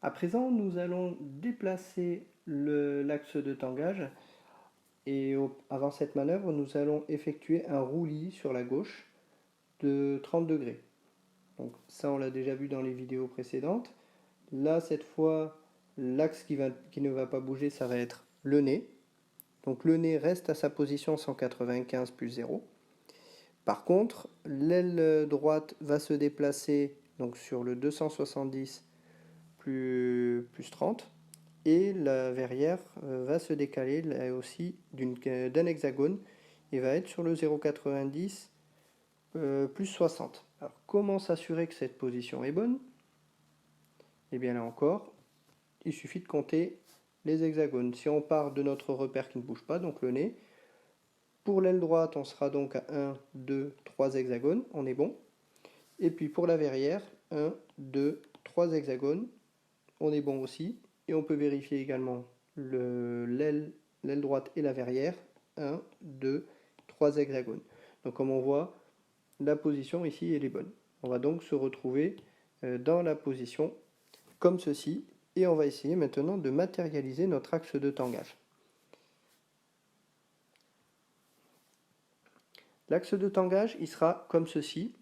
À présent, nous allons déplacer l'axe de tangage et avant cette manœuvre, nous allons effectuer un roulis sur la gauche de 30 degrés. Donc ça, on l'a déjà vu dans les vidéos précédentes. Là, cette fois, l'axe qui ne va pas bouger, ça va être le nez. Donc le nez reste à sa position 195 plus 0. Par contre, l'aile droite va se déplacer donc, sur le 270 plus 30 et la verrière va se décaler là aussi d'un hexagone et va être sur le 0,90 plus 60. Alors comment s'assurer que cette position est bonne? Et bien là encore, il suffit de compter les hexagones. Si on part de notre repère qui ne bouge pas, donc le nez, pour l'aile droite, on sera donc à 1, 2, 3 hexagones, on est bon. Et puis pour la verrière, 1, 2, 3 hexagones, on est bon aussi. Et on peut vérifier également l'aile droite et la verrière, 1, 2, 3 hexagones. Donc comme on voit, la position ici elle est bonne. On va donc se retrouver dans la position comme ceci. Et on va essayer maintenant de matérialiser notre axe de tangage. L'axe de tangage, il sera comme ceci.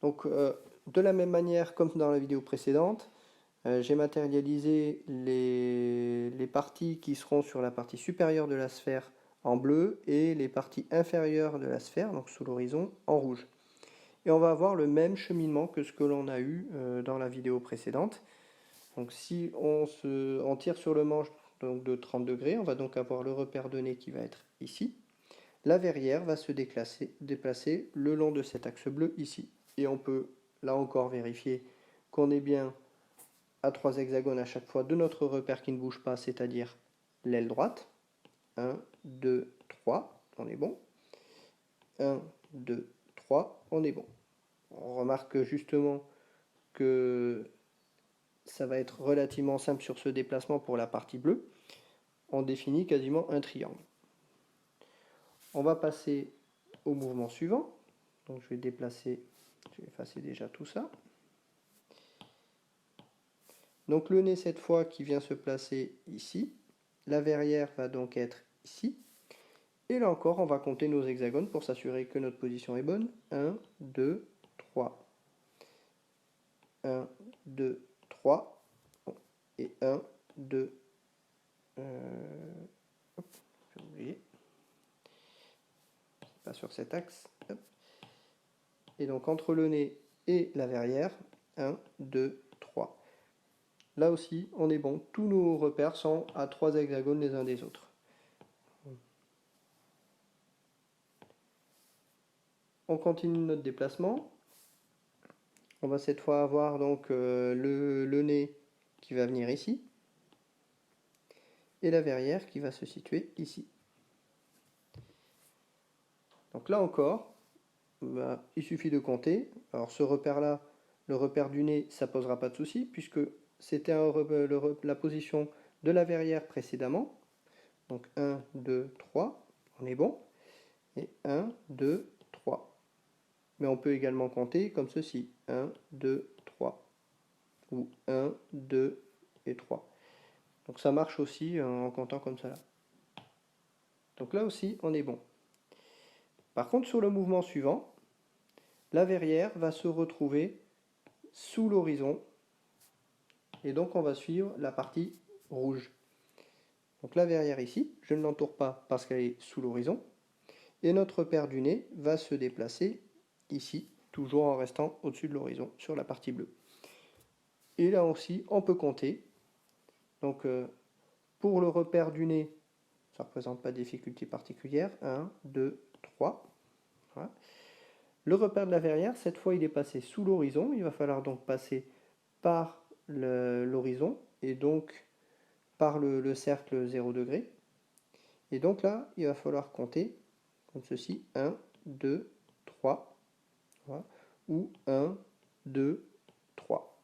Donc, de la même manière comme dans la vidéo précédente, j'ai matérialisé les parties qui seront sur la partie supérieure de la sphère en bleu et les parties inférieures de la sphère, donc sous l'horizon, en rouge. Et on va avoir le même cheminement que ce que l'on a eu dans la vidéo précédente. Donc si on tire sur le manche donc de 30 degrés, on va donc avoir le repère de nez qui va être ici. La verrière va se déplacer le long de cet axe bleu ici. Et on peut là encore vérifier qu'on est bien à 3 hexagones à chaque fois de notre repère qui ne bouge pas, c'est-à-dire l'aile droite. 1, 2, 3, on est bon. 1, 2, 3, on est bon. On remarque justement que ça va être relativement simple sur ce déplacement pour la partie bleue. On définit quasiment un triangle. On va passer au mouvement suivant. Donc je vais effacer déjà tout ça. Donc le nez cette fois qui vient se placer ici. La verrière va donc être ici. Et là encore, on va compter nos hexagones pour s'assurer que notre position est bonne. 1, 2, 3. 1, 2, 3. Et 1, 2, hop, j'ai oublié. Pas sur cet axe. Hop. Et donc entre le nez et la verrière, 1, 2, 3. Là aussi, on est bon. Tous nos repères sont à 3 hexagones les uns des autres. On continue notre déplacement. On va cette fois avoir donc le nez qui va venir ici et la verrière qui va se situer ici. Donc là encore, il suffit de compter. Alors ce repère-là, le repère du nez, ça ne posera pas de souci puisque c'était la position de la verrière précédemment. Donc 1, 2, 3, on est bon. Et 1, 2, 3. Mais on peut également compter comme ceci. 1, 2, 3. Ou 1, 2 et 3. Donc ça marche aussi en comptant comme ça. Donc là aussi, on est bon. Par contre, sur le mouvement suivant, la verrière va se retrouver sous l'horizon. Et donc on va suivre la partie rouge. Donc la verrière ici, je ne l'entoure pas parce qu'elle est sous l'horizon. Et notre repère du nez va se déplacer ici, toujours en restant au-dessus de l'horizon, sur la partie bleue. Et là aussi, on peut compter. Donc pour le repère du nez, ça ne représente pas de difficulté particulière. 1, 2, 3. Voilà. Le repère de la verrière, cette fois, il est passé sous l'horizon. Il va falloir donc passer par l'horizon et donc par le cercle 0 degré. Et donc là, il va falloir compter comme ceci. 1, 2, 3. Voilà. Ou 1, 2, 3.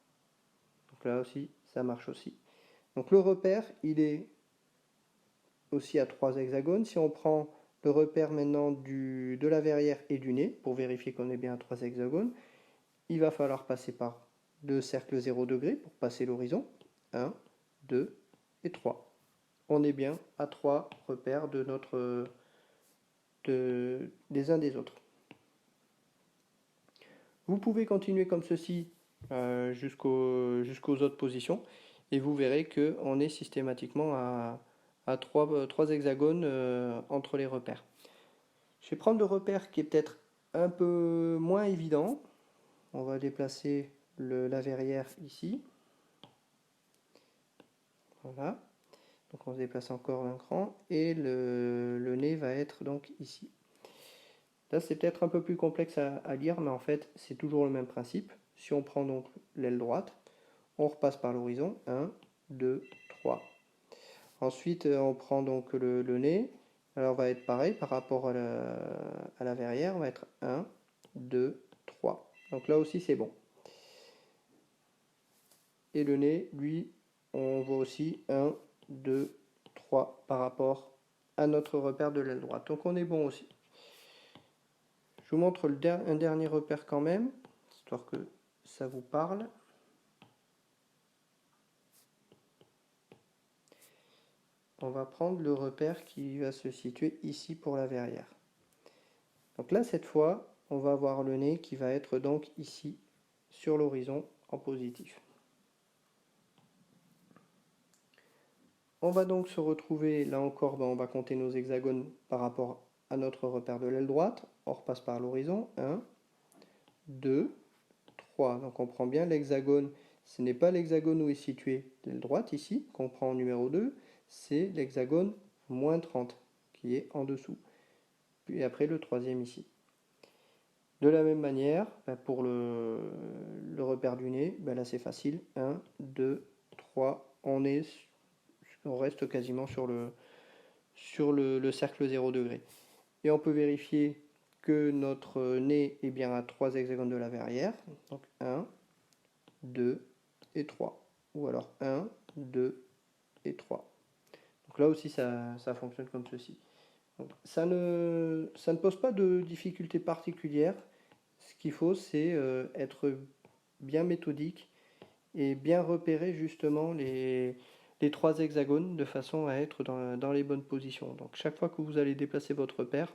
Donc là aussi, ça marche aussi. Donc le repère, il est aussi à 3 hexagones. Si on prend le repère maintenant de la verrière et du nez, pour vérifier qu'on est bien à 3 hexagones, il va falloir passer par le cercle 0 degré pour passer l'horizon. 1, 2 et 3. On est bien à 3 repères de des uns des autres. Vous pouvez continuer comme ceci jusqu'aux autres positions et vous verrez qu'on est systématiquement à 3 hexagones entre les repères. Je vais prendre le repère qui est peut-être un peu moins évident. On va déplacer la verrière ici. Voilà. Donc on se déplace encore un cran et le nez va être donc ici. Là c'est peut-être un peu plus complexe à lire, mais en fait c'est toujours le même principe. Si on prend donc l'aile droite, on repasse par l'horizon. 1, 2, 3. Ensuite on prend donc le nez. Alors on va être pareil par rapport à la verrière. On va être 1, 2, 3. Donc là aussi c'est bon. Et le nez, lui, on voit aussi 1, 2, 3 par rapport à notre repère de l'aile droite. Donc on est bon aussi. Je vous montre un dernier repère quand même, histoire que ça vous parle. On va prendre le repère qui va se situer ici pour la verrière. Donc là, cette fois, on va avoir le nez qui va être donc ici sur l'horizon en positif. On va donc se retrouver, là encore, on va compter nos hexagones par rapport à notre repère de l'aile droite. On repasse par l'horizon. 1, 2, 3. Donc on prend bien l'hexagone. Ce n'est pas l'hexagone où est située l'aile droite ici, qu'on prend en numéro 2. C'est l'hexagone moins 30, qui est en dessous. Puis après le troisième ici. De la même manière, pour le repère du nez, là c'est facile. 1, 2, 3. On reste quasiment sur le cercle 0 degré. Et on peut vérifier que notre nez est bien à 3 hexagones de la verrière. Donc 1, 2 et 3. Ou alors 1, 2 et 3. Donc là aussi ça fonctionne comme ceci. Donc, ça ne pose pas de difficulté particulière. Ce qu'il faut c'est être bien méthodique et bien repérer justement les 3 hexagones de façon à être dans les bonnes positions. Donc chaque fois que vous allez déplacer votre repère,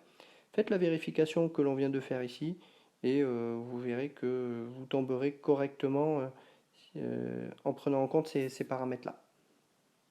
faites la vérification que l'on vient de faire ici et vous verrez que vous tomberez correctement en prenant en compte ces paramètres-là.